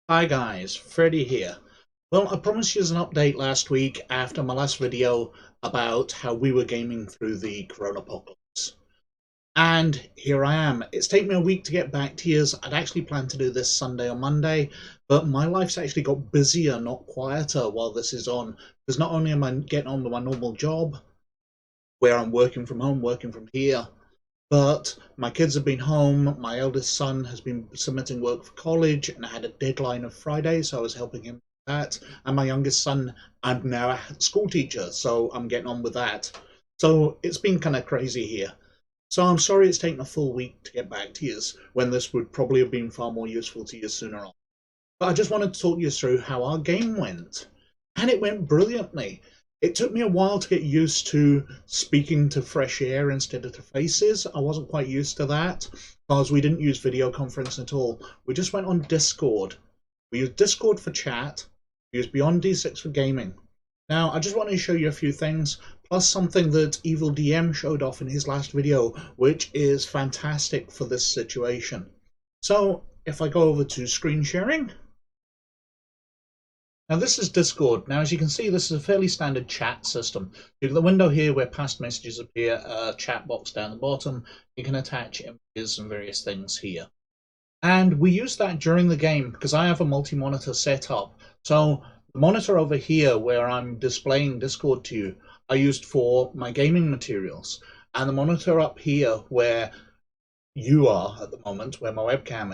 Hi guys, Freddy here. Well, I promised you an update last week after my last video about how we were gaming through the Coronapocalypse. And here I am. It's taken me a week to get back to you. I'd actually planned to do this Sunday or Monday, but my life's actually got busier, not quieter, while this is on. Because not only am I getting on with my normal job, where I'm working from home, working from here, but my kids have been home. My eldest son has been submitting work for college, and I had a deadline of Friday, so I was helping him with that. And my youngest son, I'm now a school teacher, so I'm getting on with that. So it's been kind of crazy here. So I'm sorry it's taken a full week to get back to you, when this would probably have been far more useful to you sooner on. But I just wanted to talk you through how our game went. And it went brilliantly. It took me a while to get used to speaking to fresh air instead of to faces. I wasn't quite used to that because we didn't use video conference at all. We just went on Discord. We used Discord for chat. We used Beyond D6 for gaming. Now, I just wanted to show you a few things, plus something that Evil DM showed off in his last video, which is fantastic for this situation. So, if I go over to screen sharing. Now this is Discord. Now as you can see, this is a fairly standard chat system. You've got the window here where past messages appear, a chat box down the bottom. You can attach images and various things here. And we use that during the game because I have a multi-monitor setup. So the monitor over here where I'm displaying Discord to you, I used for my gaming materials. And the monitor up here where you are at the moment, where my webcam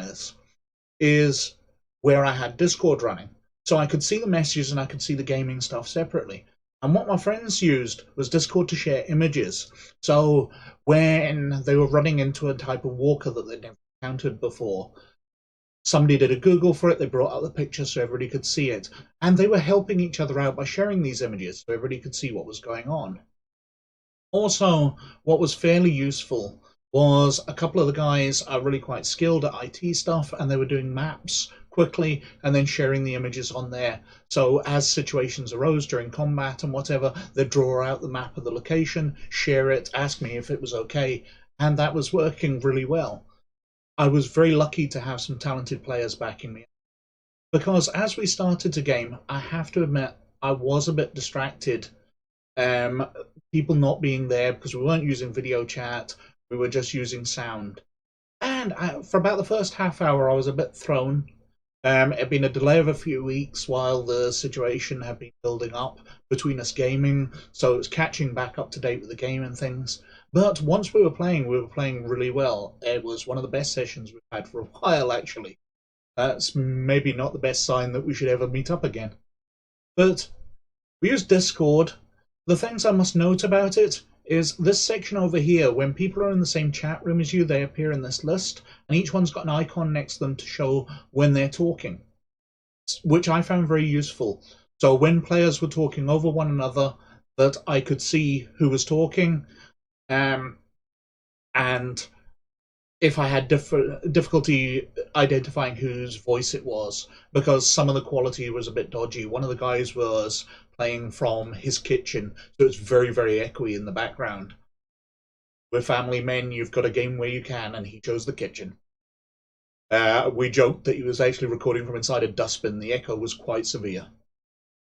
is where I had Discord running. So I could see the messages and I could see the gaming stuff separately. And what my friends used was Discord to share images. So when they were running into a type of walker that they'd never encountered before, somebody did a Google for it, they brought out the picture so everybody could see it. And they were helping each other out by sharing these images so everybody could see what was going on. Also, what was fairly useful was a couple of the guys are really quite skilled at IT stuff, and they were doing maps quickly and then sharing the images on there. So as situations arose during combat and whatever, they'd draw out the map of the location, share it, ask me if it was okay, and that was working really well. I was very lucky to have some talented players backing me, because as we started to game, I have to admit I was a bit distracted. People not being there because we weren't using video chat, we were just using sound. And for about the first half hour, I was a bit thrown. It had been a delay of a few weeks while the situation had been building up between us gaming, so it was catching back up to date with the game and things. But once we were playing really well. It was one of the best sessions we've had for a while, actually. That's maybe not the best sign that we should ever meet up again. But we used Discord. The things I must note about it is this section over here, when people are in the same chat room as you, they appear in this list, and each one's got an icon next to them to show when they're talking, which I found very useful. So when players were talking over one another, that I could see who was talking, and if I had difficulty identifying whose voice it was, because some of the quality was a bit dodgy. One of the guys was playing from his kitchen, so it's very, very echoey in the background. With Family Men, you've got a game where you can, and he chose the kitchen. We joked that he was actually recording from inside a dustbin. The echo was quite severe.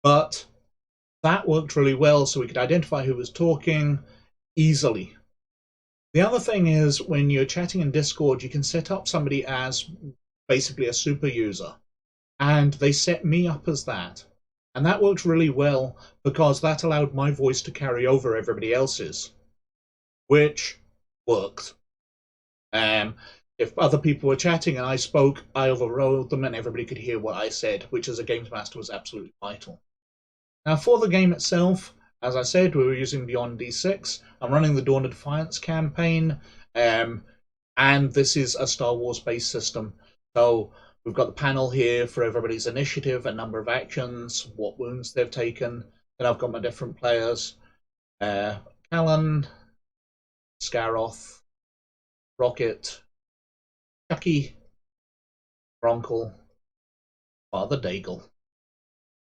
But that worked really well, so we could identify who was talking easily. The other thing is, when you're chatting in Discord, you can set up somebody as basically a super user, and they set me up as that. And that worked really well because that allowed my voice to carry over everybody else's, which worked. If other people were chatting and I spoke, I overrode them and everybody could hear what I said, which as a games master was absolutely vital. Now for the game itself, as I said, we were using Beyond D6. I'm running the Dawn of Defiance campaign, and this is a Star Wars-based system. So we've got the panel here for everybody's initiative, a number of actions, what wounds they've taken. Then I've got my different players. Callan, Scaroth, Rocket, Chucky, Bronkel, Father Daigle.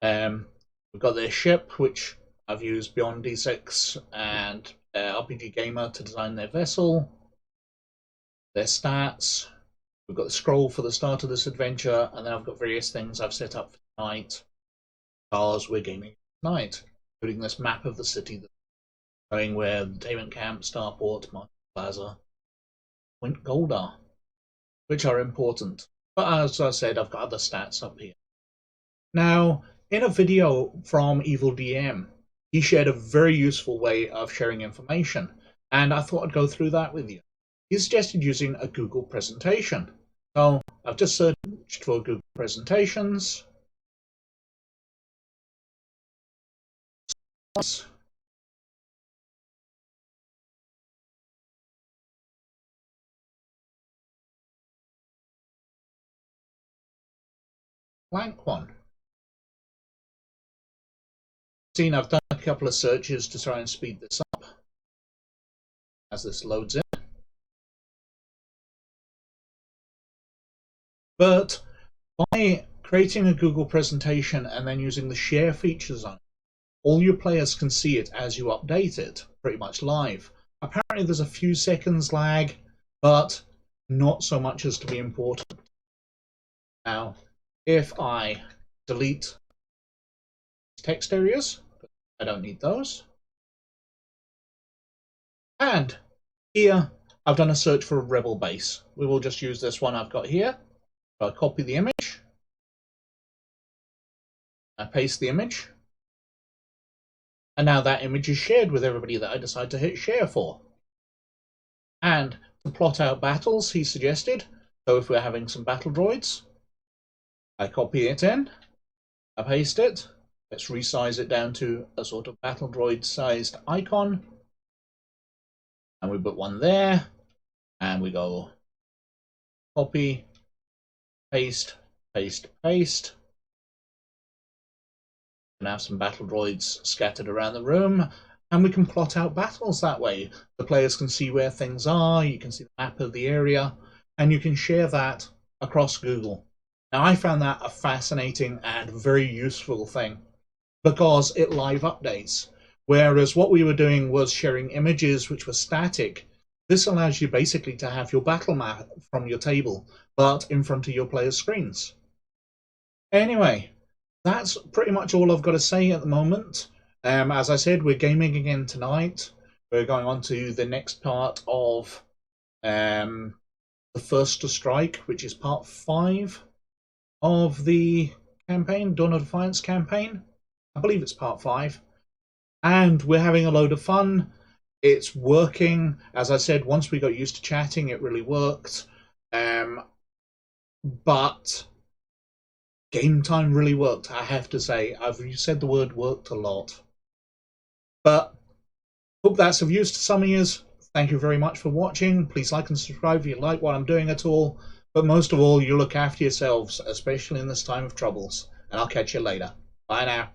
We've got their ship, which I've used Beyond D6 and RPG Gamer to design their vessel. their stats. We've got the scroll for the start of this adventure, and then I've got various things I've set up for tonight, because we're gaming tonight, including this map of the city showing where Entertainment Camp, Starport, Market Plaza, Point Gold are, which are important. But as I said, I've got other stats up here. Now, in a video from Evil DM, he shared a very useful way of sharing information, and I thought I'd go through that with you. He suggested using a Google presentation. So I've just searched for Google presentations. Blank one. Seen, I've done a couple of searches to try and speed this up as this loads in. But by creating a Google presentation and then using the share features on it, all your players can see it as you update it, pretty much live. Apparently there's a few seconds lag, but not so much as to be important. Now, if I delete text areas, I don't need those. And here, I've done a search for a rebel base. We will just use this one I've got here. So I copy the image. I paste the image. And now that image is shared with everybody that I decide to hit share for. And to plot out battles, he suggested, so if we're having some battle droids, I copy it in, I paste it, let's resize it down to a sort of battle droid sized icon, and we put one there, and we go copy, paste, paste, paste. And have some battle droids scattered around the room, and we can plot out battles that way. The players can see where things are, you can see the map of the area, and you can share that across Google. Now, I found that a fascinating and very useful thing because it live updates, whereas what we were doing was sharing images which were static. This allows you basically to have your battle map from your table, but in front of your players' screens. Anyway, that's pretty much all I've got to say at the moment. As I said, we're gaming again tonight. We're going on to the next part of the First to Strike, which is part 5 of the campaign, Dawn of Defiance campaign. I believe it's part 5. And we're having a load of fun. It's working. As I said, once we got used to chatting, it really worked. But game time really worked, I have to say. I've said the word worked a lot. But hope that's of use to some of you. Thank you very much for watching. Please like and subscribe if you like what I'm doing at all. But most of all, you look after yourselves, especially in this time of troubles. And I'll catch you later. Bye now.